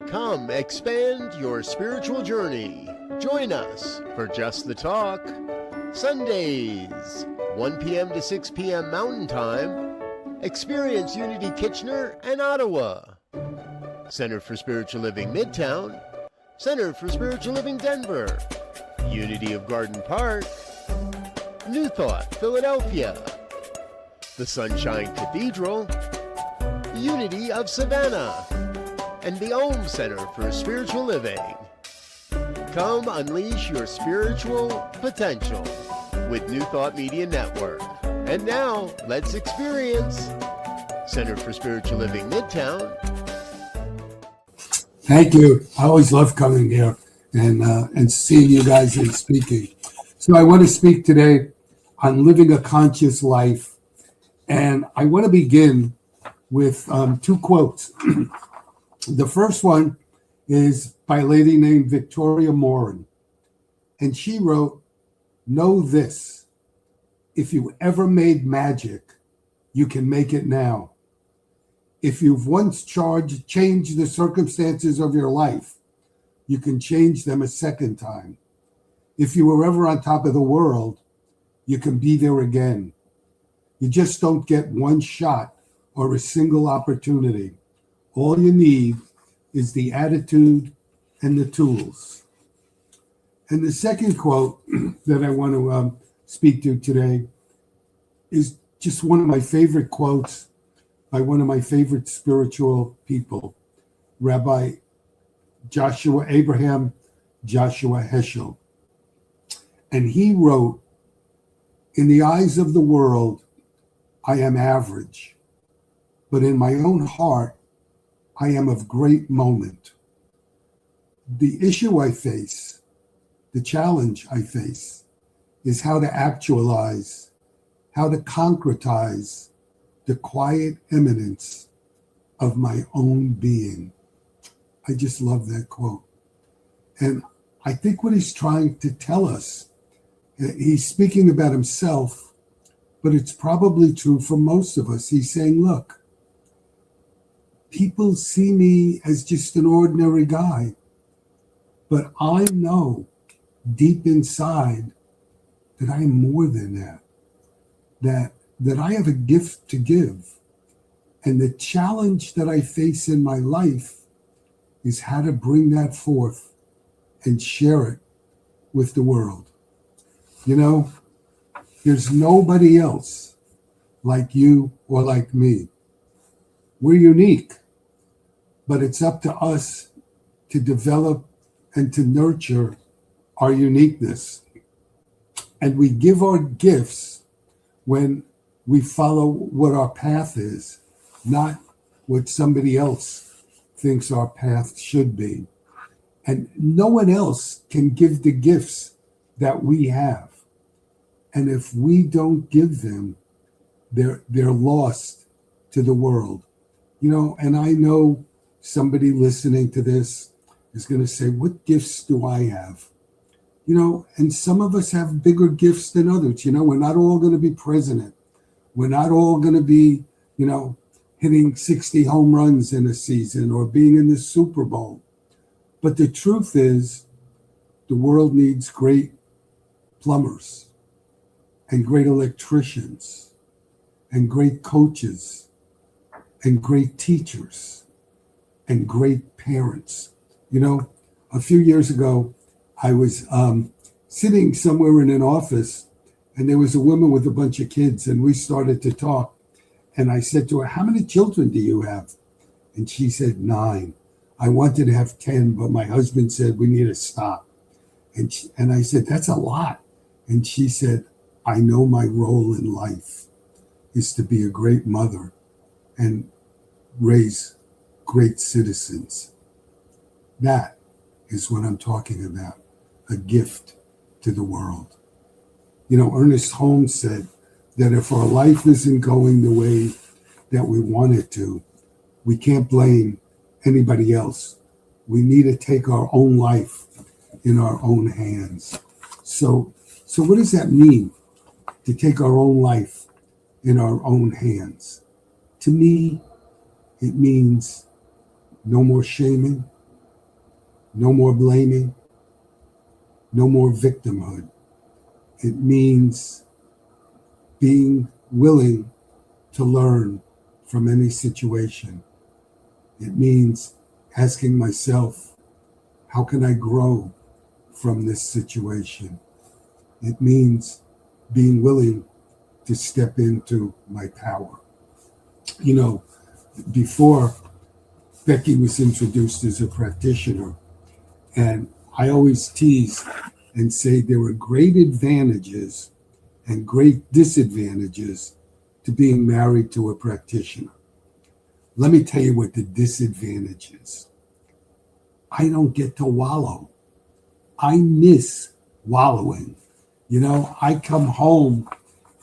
Come expand your spiritual journey. Join us for Just the Talk, Sundays, 1 p.m. to 6 p.m. Mountain Time. Experience Unity Kitchener and Ottawa. Center for Spiritual Living Midtown, Center for Spiritual Living Denver, Unity of Garden Park, New Thought Philadelphia, the Sunshine Cathedral, Unity of Savannah, and the Ohm Center for Spiritual Living. Come unleash your spiritual potential with New Thought Media Network. And now, let's experience Center for Spiritual Living Midtown. Thank you. I always love coming here and seeing you guys and speaking. So I want to speak today on living a conscious life. And I want to begin with two quotes. The first one is by a lady named Victoria Morin. And she wrote, "Know this, if you ever made magic, you can make it now. If you've once changed the circumstances of your life, you can change them a second time. If you were ever on top of the world, you can be there again. You just don't get one shot or a single opportunity. All you need is the attitude and the tools." And the second quote that I want to speak to today is just one of my favorite quotes by one of my favorite spiritual people, Rabbi Abraham Joshua Heschel. And he wrote, "In the eyes of the world, I am average, but in my own heart, I am of great moment. The issue I face, the challenge I face, is how to actualize, how to concretize the quiet eminence of my own being." I just love that quote. And I think what he's trying to tell us, he's speaking about himself, but it's probably true for most of us. He's saying, look, people see me as just an ordinary guy, but I know deep inside that I'm more than that I have a gift to give. And the challenge that I face in my life is how to bring that forth and share it with the world. You know, there's nobody else like you or like me. We're unique, but it's up to us to develop and to nurture our uniqueness. And we give our gifts when we follow what our path is, not what somebody else thinks our path should be. And no one else can give the gifts that we have. And if we don't give them, they're lost to the world. You know, and I know somebody listening to this is going to say, what gifts do I have? You know, and some of us have bigger gifts than others. You know, we're not all going to be president. We're not all going to be, you know, hitting 60 home runs in a season or being in the Super Bowl. But the truth is, the world needs great plumbers and great electricians and great coaches and great teachers and great parents. You know, a few years ago, I was sitting somewhere in an office, and there was a woman with a bunch of kids, and we started to talk. And I said to her, "How many children do you have?" And she said, 9. I wanted to have 10, but my husband said, we need to stop. And I said, "That's a lot." And she said, "I know my role in life is to be a great mother and raise great citizens." That is what I'm talking about, a gift to the world. You know, Ernest Holmes said that if our life isn't going the way that we want it to, we can't blame anybody else. We need to take our own life in our own hands. So what does that mean, to take our own life in our own hands? To me, it means no more shaming, No more blaming, no more victimhood. It means being willing to learn from any situation. It means asking myself, how can I grow from this situation? It means being willing to step into my power. You know, before Becky was introduced as a practitioner, and I always tease and say there are great advantages and great disadvantages to being married to a practitioner. Let me tell you what the disadvantage is. I don't get to wallow. I miss wallowing. You know, I come home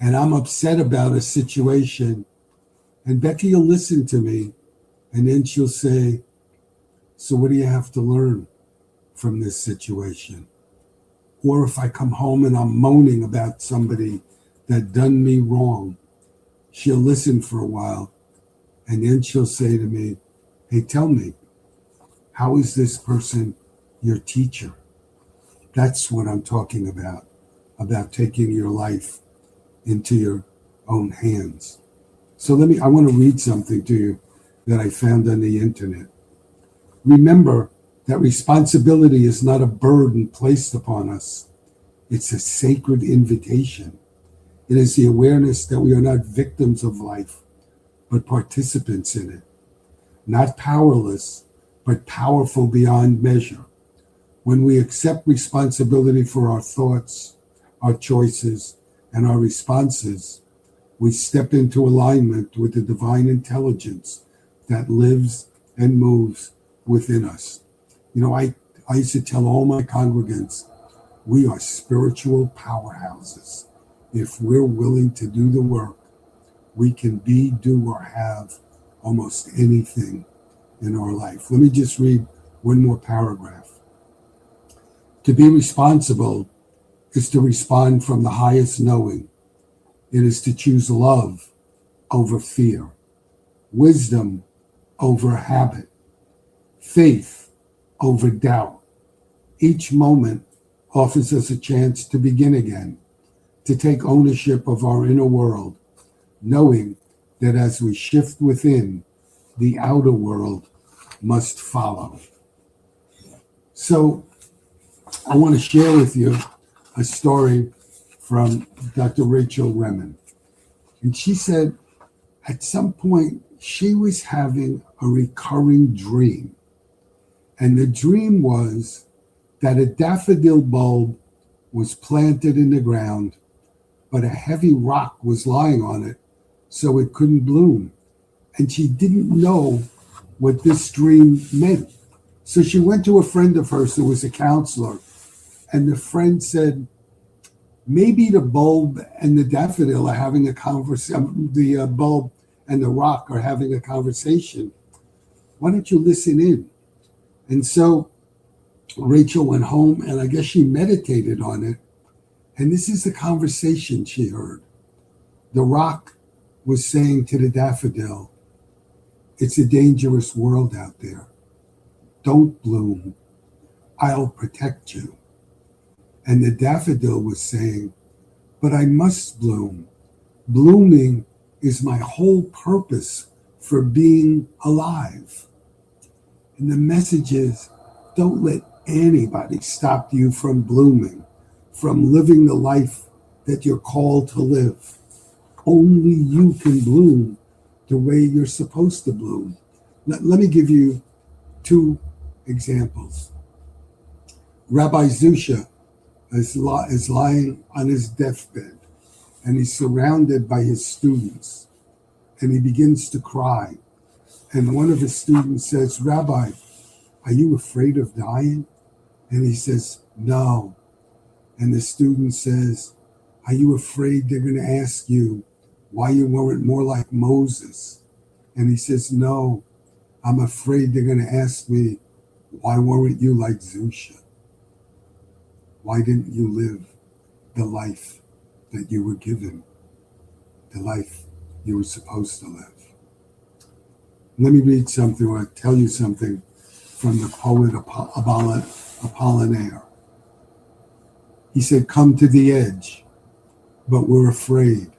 and I'm upset about a situation, and Becky will listen to me, and then she'll say, so what do you have to learn from this situation? Or if I come home and I'm moaning about somebody that done me wrong, she'll listen for a while, and then she'll say to me, hey, tell me, how is this person your teacher? That's what I'm talking about taking your life into your own hands. So I want to read something to you that I found on the internet. Remember that responsibility is not a burden placed upon us. It's a sacred invitation. It is the awareness that we are not victims of life, but participants in it. Not powerless, but powerful beyond measure. When we accept responsibility for our thoughts, our choices, and our responses, we step into alignment with the divine intelligence that lives and moves within us. You know, I used to tell all my congregants, we are spiritual powerhouses. If we're willing to do the work, we can be, do, or have almost anything in our life. Let me just read one more paragraph. To be responsible is to respond from the highest knowing. It is to choose love over fear, wisdom over habit, faith over doubt. Each moment offers us a chance to begin again, to take ownership of our inner world, knowing that as we shift within, the outer world must follow. So I want to share with you a story from Dr. Rachel Remen. And she said at some point she was having a recurring dream. And the dream was that a daffodil bulb was planted in the ground, but a heavy rock was lying on it, so it couldn't bloom. And she didn't know what this dream meant. So she went to a friend of hers who was a counselor, and the friend said, maybe the bulb and the daffodil are having a conversation, the bulb and the rock are having a conversation. Why don't you listen in? And so Rachel went home, and I guess she meditated on it. And this is the conversation she heard. The rock was saying to the daffodil, it's a dangerous world out there. Don't bloom. I'll protect you. And the daffodil was saying, but I must bloom. Blooming is my whole purpose for being alive. And the message is, don't let anybody stop you from blooming, from living the life that you're called to live. Only you can bloom the way you're supposed to bloom. Let me give you two examples. Rabbi Zusha is lying on his deathbed, and he's surrounded by his students, and he begins to cry. And one of his students says, Rabbi, are you afraid of dying? And he says, no. And the student says, are you afraid they're going to ask you why you weren't more like Moses? And he says, no, I'm afraid they're going to ask me, why weren't you like Zusha? Why didn't you live the life that you were given, the life you were supposed to live? Let me read something or tell you something from the poet Apollinaire. He said, "Come to the edge, but we're afraid.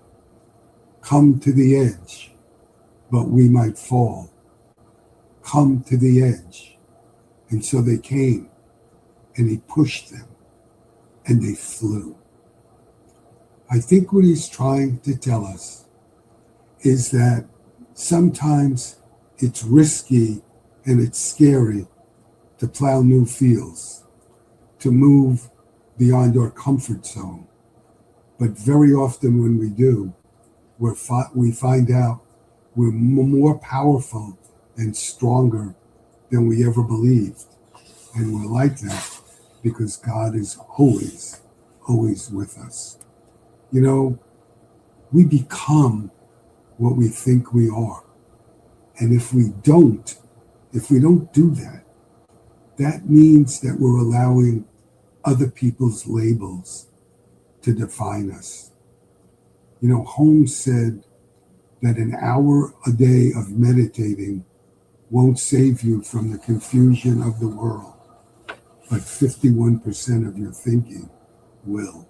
Come to the edge, but we might fall. Come to the edge." And so they came, and he pushed them, and they flew. I think what he's trying to tell us is that sometimes it's risky and it's scary to plow new fields, to move beyond our comfort zone. But very often when we do, we find out we're more powerful and stronger than we ever believed. And we're like that because God is always, always with us. You know, we become what we think we are. And if we don't do that, that means that we're allowing other people's labels to define us. You know, Holmes said that an hour a day of meditating won't save you from the confusion of the world, but 51% of your thinking will.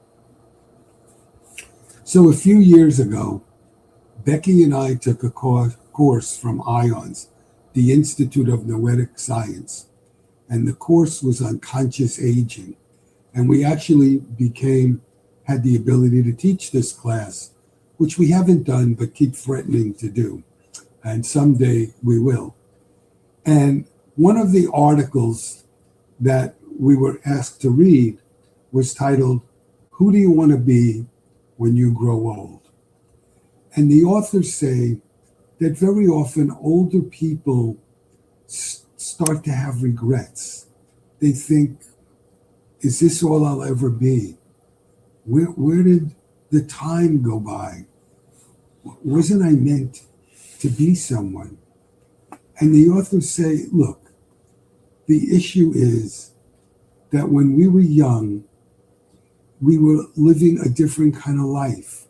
So a few years ago, Becky and I took a course from IONS, the Institute of Noetic Science, and the course was on conscious aging. And we actually had the ability to teach this class, which we haven't done, but keep threatening to do. And someday we will. And one of the articles that we were asked to read was titled, "Who do you want to be when you grow old?" And the authors say that very often older people start to have regrets. They think, is this all I'll ever be? Where did the time go by? Wasn't I meant to be someone? And the authors say, look, the issue is that when we were young, we were living a different kind of life.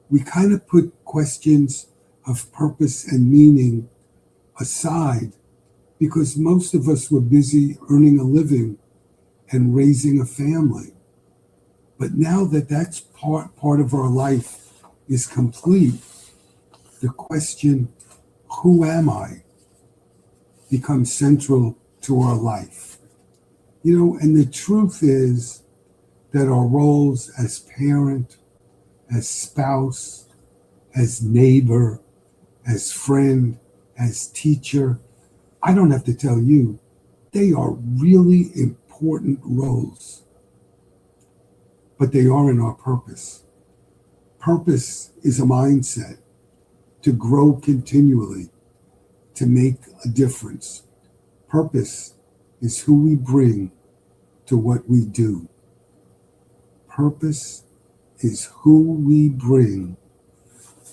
We kind of put questions of purpose and meaning aside because most of us were busy earning a living and raising a family. But now that that's part of our life is complete, the question, who am I, becomes central to our life. You know, and the truth is that our roles as parent, as spouse, as neighbor, as friend, as teacher, I don't have to tell you, they are really important roles. But they aren't our purpose. Purpose is a mindset to grow continually, to make a difference. Purpose is who we bring to what we do. Purpose is who we bring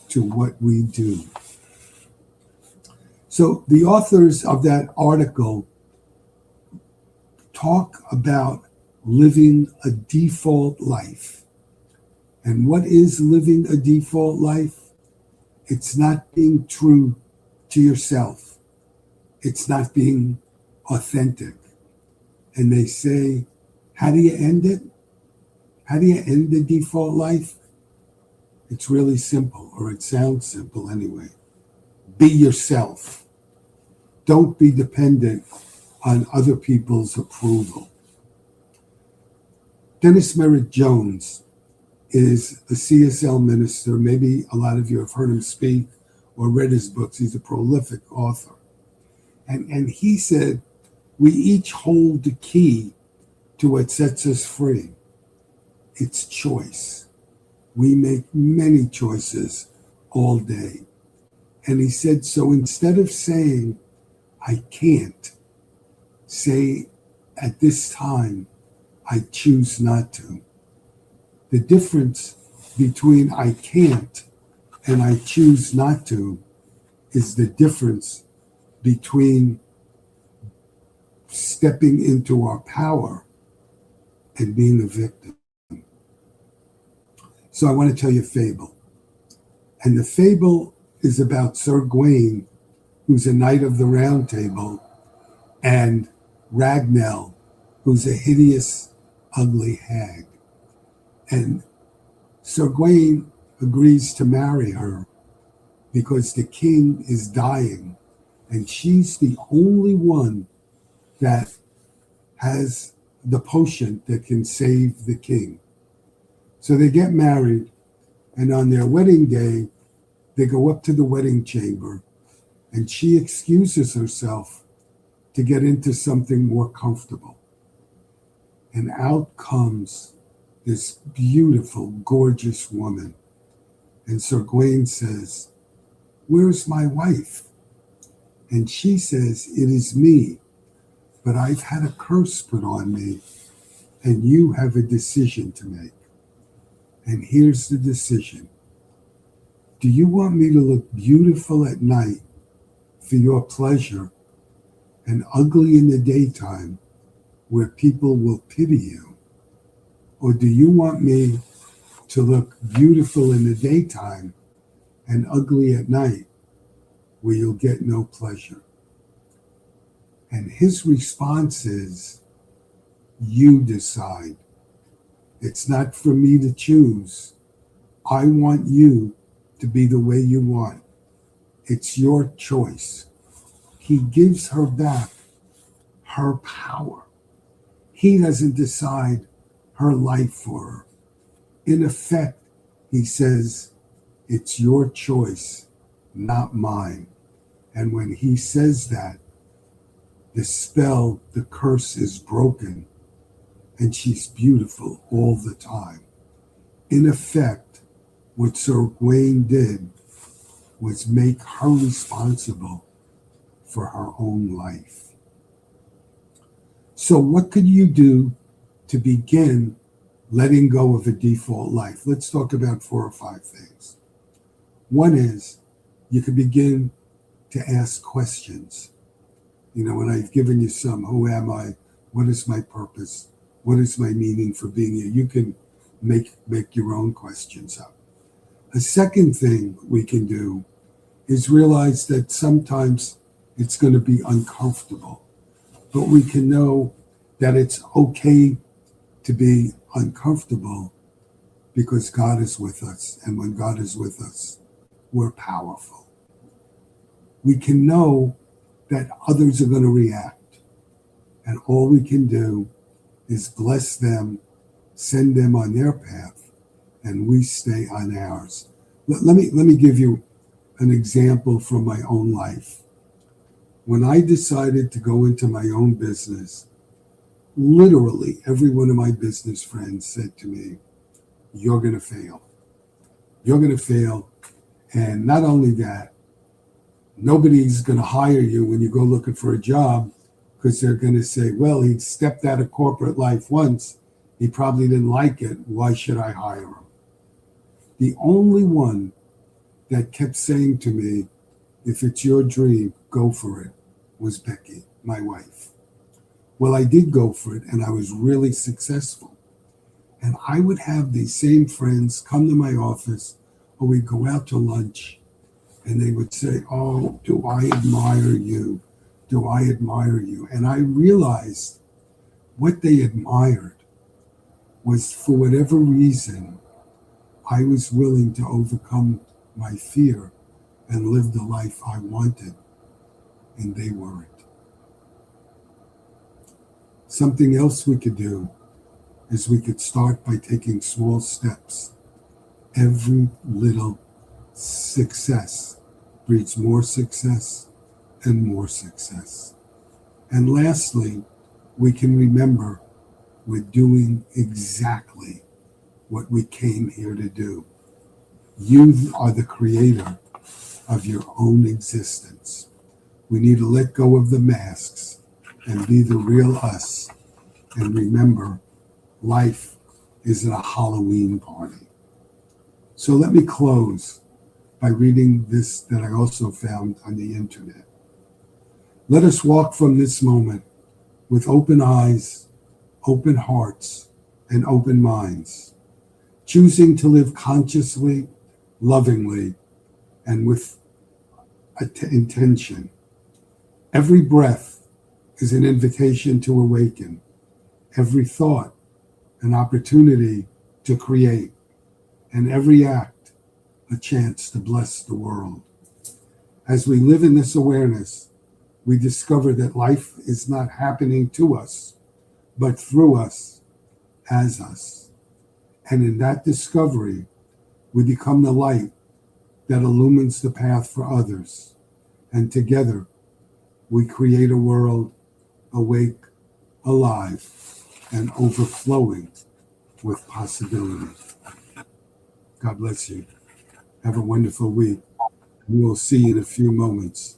to what we do. So the authors of that article talk about living a default life. And what is living a default life? It's not being true to yourself. It's not being authentic. And they say, how do you end it? How do you end the default life? It's really simple, or it sounds simple anyway. Be yourself. Don't be dependent on other people's approval. Dennis Merritt Jones is a CSL minister. Maybe a lot of you have heard him speak or read his books. He's a prolific author. And he said, we each hold the key to what sets us free. It's choice. We make many choices all day. And he said, so instead of saying, I can't, say at this time, I choose not to. The difference between I can't and I choose not to is the difference between stepping into our power and being a victim. So I want to tell you a fable. And the fable is about Sir Gawain, who's a knight of the Round Table, and Ragnell, who's a hideous, ugly hag. And Sir Gawain agrees to marry her because the king is dying, and she's the only one that has the potion that can save the king. So they get married, and on their wedding day, they go up to the wedding chamber, and she excuses herself to get into something more comfortable. And out comes this beautiful, gorgeous woman. And Sir Gawain says, "Where's my wife?" And she says, "It is me, but I've had a curse put on me, and you have a decision to make." And here's the decision. Do you want me to look beautiful at night for your pleasure and ugly in the daytime where people will pity you? Or do you want me to look beautiful in the daytime and ugly at night where you'll get no pleasure? And his response is, you decide. It's not for me to choose. I want you to be the way you want. It's your choice. He gives her back her power. He doesn't decide her life for her. In effect, he says, it's your choice, not mine. And when he says that, the spell, the curse is broken, and she's beautiful all the time. In effect, what Sir Gawain did was make her responsible for her own life. So what could you do to begin letting go of a default life? Let's talk about 4 or 5 things. One is you could begin to ask questions. You know, when I've given you some, who am I? What is my purpose? What is my meaning for being here? You can make your own questions up. A second thing we can do is realize that sometimes it's going to be uncomfortable, but we can know that it's okay to be uncomfortable because God is with us. And when God is with us, we're powerful. We can know that others are going to react. And all we can do is bless them, send them on their path, and we stay on ours. Let me give you an example from my own life. When I decided to go into my own business, literally every one of my business friends said to me, you're going to fail. You're going to fail. And not only that, nobody's going to hire you when you go looking for a job, because they're going to say, well, he stepped out of corporate life once. He probably didn't like it. Why should I hire him? The only one that kept saying to me, if it's your dream, go for it, was Becky, my wife. Well, I did go for it, and I was really successful. And I would have these same friends come to my office, or we'd go out to lunch, and they would say, oh, do I admire you? Do I admire you? And I realized what they admired was, for whatever reason, I was willing to overcome my fear and live the life I wanted, and they weren't. Something else we could do is we could start by taking small steps. Every little success breeds more success and more success. And lastly, we can remember we're doing exactly what we came here to do. You are the creator of your own existence. We need to let go of the masks and be the real us. And remember, life isn't a Halloween party. So let me close by reading this that I also found on the internet. Let us walk from this moment with open eyes, open hearts, and open minds, choosing to live consciously, lovingly, and with intention. Every breath is an invitation to awaken. Every thought, an opportunity to create, and every act, a chance to bless the world. As we live in this awareness, we discover that life is not happening to us, but through us, as us. And in that discovery, we become the light that illumines the path for others. And together, we create a world awake, alive, and overflowing with possibility. God bless you. Have a wonderful week. We will see you in a few moments.